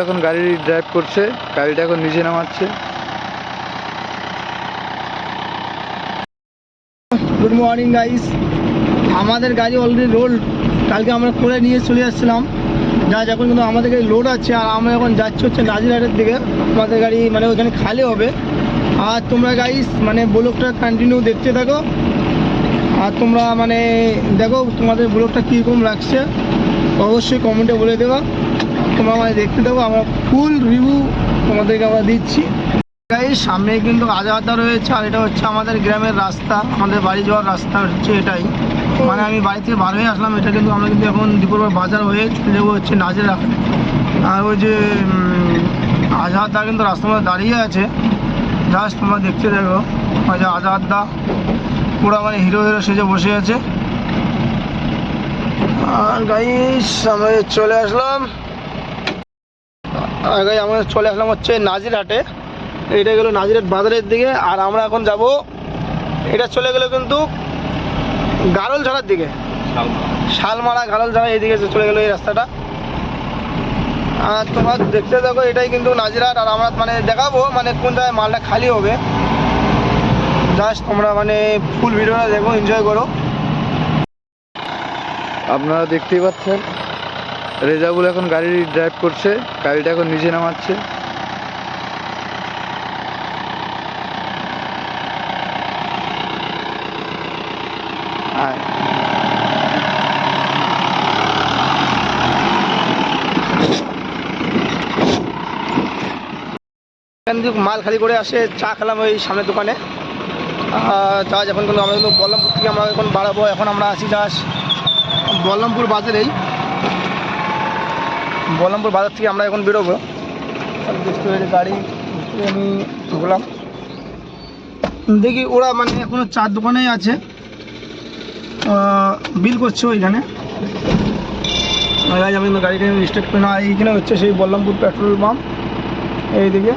এখন গাড়ি ড্রাইভ করছে, গাড়িটা এখন নিচে নামাচ্ছে। গুড মর্নিং গাইস, আমাদের গাড়ি অলরেডি লোড কালকে আমরা করে নিয়ে চলে আসছিলাম। যা এখন কিন্তু আমাদের গাড়ি লোড আছে, আর আমরা এখন যাচ্ছি হচ্ছে নাজিরহাটের দিকে। আমাদের গাড়ি মানে ওইখানে খালি হবে। আর তোমরা গাইস মানে ব্লগটা কন্টিনিউ দেখতে থাকো, আর তোমরা মানে দেখো তোমাদের ব্লগটা কীরকম লাগছে অবশ্যই কমেন্টে বলে দেবা। তোমরা মানে দেখতে থাকো, আমরা ফুল রিভিউ তোমাদেরকে আমরা দিচ্ছি। গাইস সামনে কিন্তু আজাদা রয়েছে, আর এটা হচ্ছে আমাদের গ্রামের রাস্তা, আমাদের বাড়ি যাওয়ার রাস্তা হচ্ছে এটাই। মানে আমি বাড়ি থেকে বার হয়ে আসলাম, এটা কিন্তু আমরা কিন্তু এখন দুপুরবেলা বাজার হয়ে চলে যাবো হচ্ছে নাজিরহাট। আর ওই যে আজাদা কিন্তু রাস্তার মধ্যে দাঁড়িয়ে আছে, জাস্ট তোমরা দেখতে দেখো। ওই যে আজাদা পুরো মানে হিরো হিরো সেজে বসে আছে। আর গাইস আমরা চলে আসলাম, আমরা চলে আসলাম হচ্ছে নাজিরহাটে। এটা গেলো নাজিরহাট বাজারের দিকে, আর আমরা এখন যাব এটা চলে গেলো কিন্তু গারলঝাড়ার দিকে, শালমারা গারলঝাড়া এইদিকে চলে গেলো এই রাস্তাটা। আর তোমরা দেখতে দেখো, এটাই কিন্তু নাজিরহাট। আর আমরা মানে দেখাবো মানে কোন জায়গায় মালটা খালি হবে, জাস্ট তোমরা মানে ফুল ভিডিওটা দেখো, এনজয় করো। আপনারা দেখতেই পাচ্ছেন রেজাউল এখন গাড়ি ড্রাইভ করছে, গাড়িটা এখন নিচে নামাচ্ছে। মাল খালি করে আসে, চা খেলাম ওই সামনের দোকানে। যা এখন কিন্তু আমরা কিন্তু বল্লমপুর থেকে আমরা এখন বাড়াবো। এখন আমরা আছি জাস্ট বল্লমপুর বাজারেই, বল্লমপুর বাজার থেকে আমরা এখন বেরোবো। গাড়ি আমি ঢুকলাম, দেখি ওরা মানে এখনো চার দোকানেই আছে, বিল করছে ওইখানে। আমি কিন্তু গাড়িটা স্টার্ট করি না। এইখানে হচ্ছে সেই বল্লমপুর পেট্রোল পাম্প এইদিকে।